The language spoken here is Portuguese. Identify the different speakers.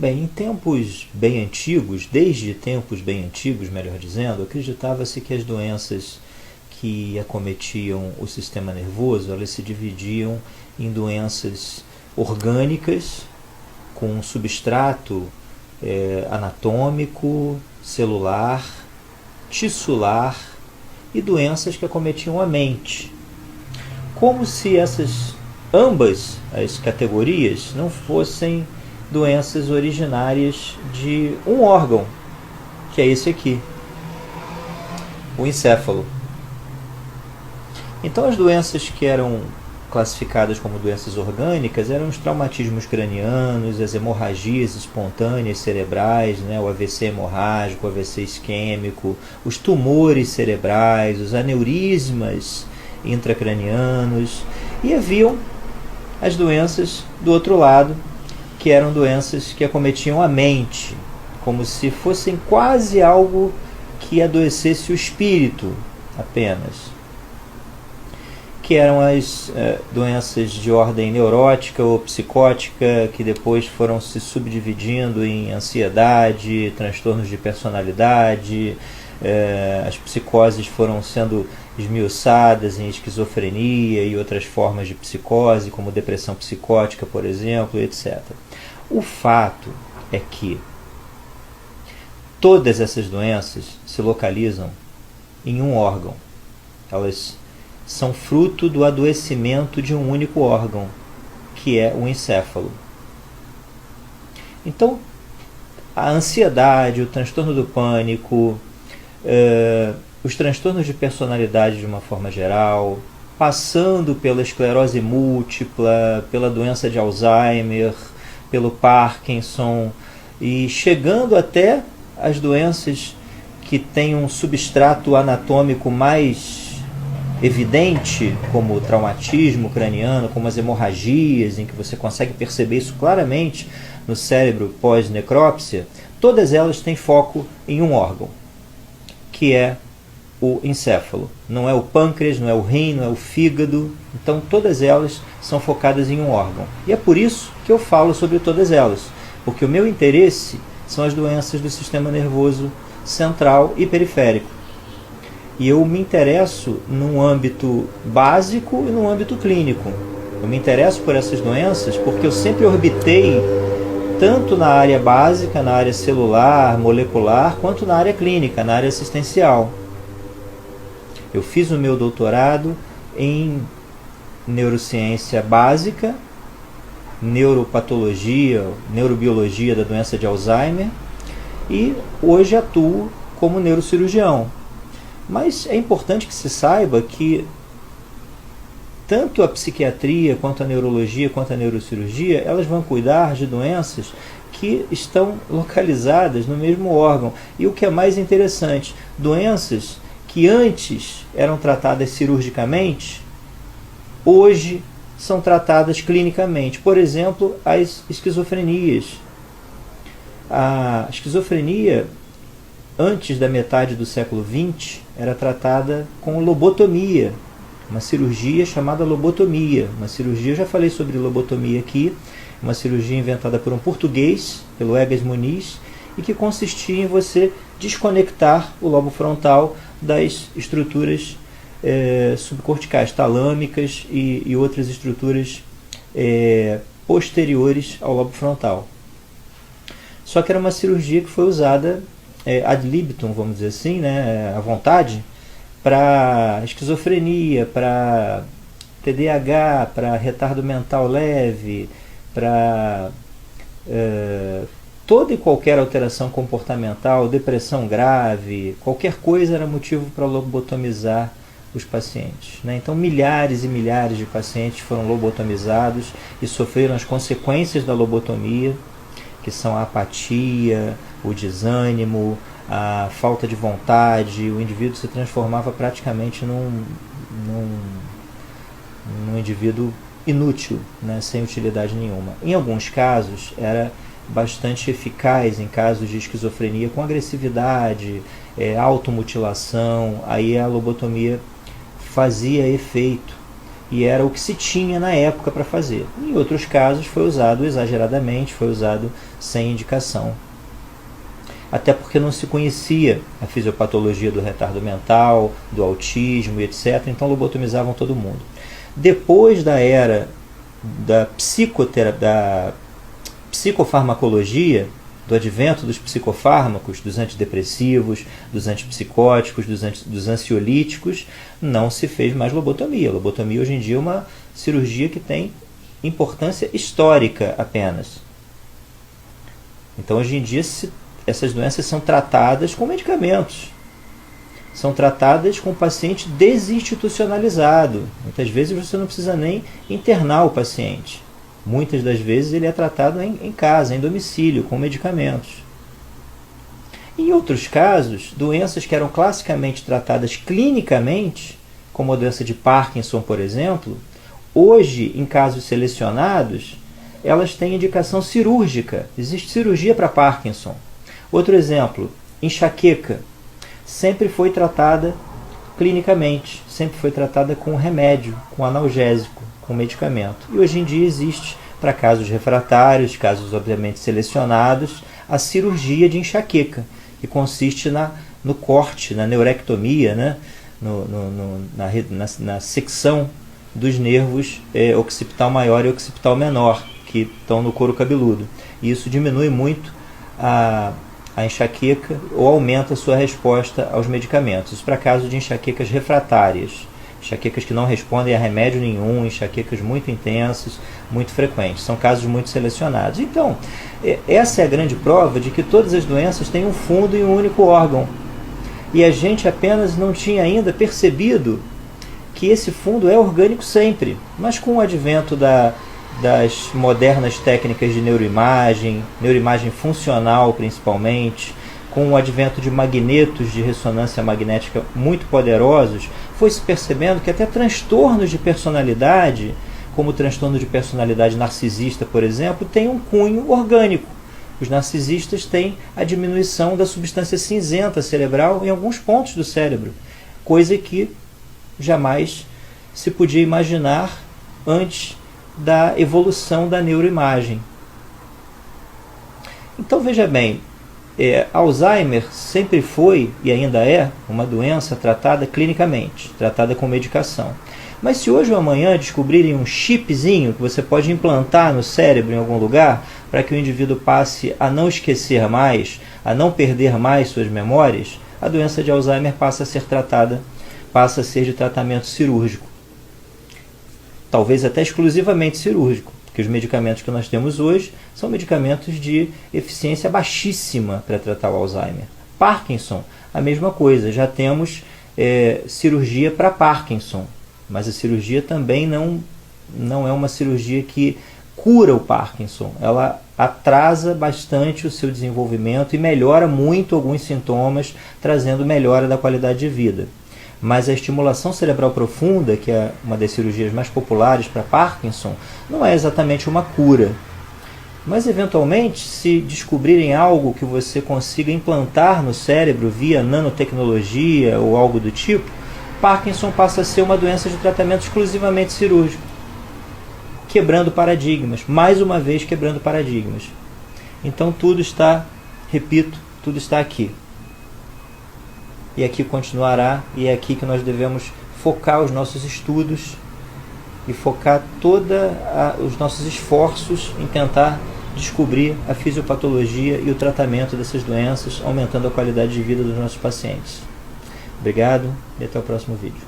Speaker 1: Bem, em tempos bem antigos, desde tempos bem antigos, melhor dizendo, acreditava-se que as doenças que acometiam o sistema nervoso, elas se dividiam em doenças orgânicas, com um substrato anatômico, celular, tissular, e doenças que acometiam a mente. Como se ambas as categorias não fossem doenças originárias de um órgão, que é esse aqui, o encéfalo. Então as doenças que eram classificadas como doenças orgânicas eram os traumatismos cranianos, as hemorragias espontâneas cerebrais, né, o AVC hemorrágico, o AVC isquêmico, os tumores cerebrais, os aneurismas intracranianos, e haviam as doenças do outro lado, que eram doenças que acometiam a mente, como se fossem quase algo que adoecesse o espírito apenas, que eram as doenças de ordem neurótica ou psicótica, que depois foram se subdividindo em ansiedade, transtornos de personalidade, as psicoses foram sendo esmiuçadas em esquizofrenia e outras formas de psicose, como depressão psicótica, por exemplo, etc. O fato é que todas essas doenças se localizam em um órgão. Elas são fruto do adoecimento de um único órgão, que é o encéfalo. Então, a ansiedade, o transtorno do pânico, os transtornos de personalidade de uma forma geral, passando pela esclerose múltipla, pela doença de Alzheimer, pelo Parkinson, e chegando até as doenças que têm um substrato anatômico mais evidente, como o traumatismo craniano, como as hemorragias, em que você consegue perceber isso claramente no cérebro pós-necrópsia, todas elas têm foco em um órgão, que é o encéfalo. Não é o pâncreas, não é o rim, não é o fígado. Então todas elas são focadas em um órgão. E é por isso que eu falo sobre todas elas, porque o meu interesse são as doenças do sistema nervoso central e periférico. E eu me interesso num âmbito básico e num âmbito clínico. Eu me interesso por essas doenças porque eu sempre orbitei tanto na área básica, na área celular, molecular, quanto na área clínica, na área assistencial. Eu fiz o meu doutorado em neurociência básica, neuropatologia, neurobiologia da doença de Alzheimer, e hoje atuo como neurocirurgião. Mas é importante que se saiba que tanto a psiquiatria, quanto a neurologia, quanto a neurocirurgia, elas vão cuidar de doenças que estão localizadas no mesmo órgão. E o que é mais interessante, doenças que antes eram tratadas cirurgicamente, hoje são tratadas clinicamente. Por exemplo, as esquizofrenias. A esquizofrenia, antes da metade do século XX, era tratada com lobotomia, uma cirurgia chamada lobotomia. Uma cirurgia, eu já falei sobre lobotomia aqui, uma cirurgia inventada por um português, pelo Egas Muniz, e que consistia em você desconectar o lobo frontal das estruturas subcorticais, talâmicas e outras estruturas posteriores ao lobo frontal. Só que era uma cirurgia que foi usada ad libitum, vamos dizer assim, né, à vontade, para esquizofrenia, para TDAH, para retardo mental leve, para toda e qualquer alteração comportamental, depressão grave, qualquer coisa era motivo para lobotomizar os pacientes, né? Então milhares e milhares de pacientes foram lobotomizados e sofreram as consequências da lobotomia, que são a apatia, o desânimo, a falta de vontade. O indivíduo se transformava praticamente num indivíduo inútil, né, sem utilidade nenhuma. Em alguns casos era bastante eficaz, em casos de esquizofrenia com agressividade, automutilação, aí a lobotomia fazia efeito e era o que se tinha na época para fazer. Em outros casos foi usado exageradamente, foi usado sem indicação. Até porque não se conhecia a fisiopatologia do retardo mental, do autismo e etc. Então lobotomizavam todo mundo. Depois da era da psicofarmacologia, do advento dos psicofármacos, dos antidepressivos, dos antipsicóticos, dos ansiolíticos, não se fez mais lobotomia. Lobotomia hoje em dia é uma cirurgia que tem importância histórica apenas. Então hoje em dia essas doenças são tratadas com medicamentos. São tratadas com o paciente desinstitucionalizado. Muitas vezes você não precisa nem internar o paciente. Muitas das vezes ele é tratado em casa, em domicílio, com medicamentos. Em outros casos, doenças que eram classicamente tratadas clinicamente, como a doença de Parkinson, por exemplo, hoje, em casos selecionados, elas têm indicação cirúrgica. Existe cirurgia para Parkinson. Outro exemplo, enxaqueca. Sempre foi tratada clinicamente, sempre foi tratada com remédio, com analgésico, com medicamento. E hoje em dia existe, para casos refratários, casos obviamente selecionados, a cirurgia de enxaqueca, que consiste no corte, na neurectomia, né? Na secção dos nervos occipital maior e occipital menor, que estão no couro cabeludo. E isso diminui muito a enxaqueca ou aumenta a sua resposta aos medicamentos. Isso para casos de enxaquecas refratárias, enxaquecas que não respondem a remédio nenhum, enxaquecas muito intensas, muito frequentes. São casos muito selecionados. Então, essa é a grande prova de que todas as doenças têm um fundo e um único órgão. E a gente apenas não tinha ainda percebido que esse fundo é orgânico sempre. Mas com o advento das modernas técnicas de neuroimagem funcional principalmente, com o advento de magnetos de ressonância magnética muito poderosos, foi se percebendo que até transtornos de personalidade, como o transtorno de personalidade narcisista, por exemplo, tem um cunho orgânico. Os narcisistas têm a diminuição da substância cinzenta cerebral em alguns pontos do cérebro, coisa que jamais se podia imaginar antes da evolução da neuroimagem. Então veja bem, Alzheimer sempre foi e ainda é uma doença tratada clinicamente, tratada com medicação. Mas se hoje ou amanhã descobrirem um chipzinho que você pode implantar no cérebro em algum lugar para que o indivíduo passe a não esquecer mais, a não perder mais suas memórias, a doença de Alzheimer passa a ser de tratamento cirúrgico. Talvez até exclusivamente cirúrgico, porque os medicamentos que nós temos hoje são medicamentos de eficiência baixíssima para tratar o Alzheimer. Parkinson, a mesma coisa, já temos cirurgia para Parkinson, mas a cirurgia também não é uma cirurgia que cura o Parkinson, ela atrasa bastante o seu desenvolvimento e melhora muito alguns sintomas, trazendo melhora da qualidade de vida. Mas a estimulação cerebral profunda, que é uma das cirurgias mais populares para Parkinson, não é exatamente uma cura. Mas, eventualmente, se descobrirem algo que você consiga implantar no cérebro via nanotecnologia ou algo do tipo, Parkinson passa a ser uma doença de tratamento exclusivamente cirúrgico, quebrando paradigmas, mais uma vez quebrando paradigmas. Então tudo está, repito, tudo está aqui. E aqui continuará, e é aqui que nós devemos focar os nossos estudos e focar todos os nossos esforços em tentar descobrir a fisiopatologia e o tratamento dessas doenças, aumentando a qualidade de vida dos nossos pacientes. Obrigado e até o próximo vídeo.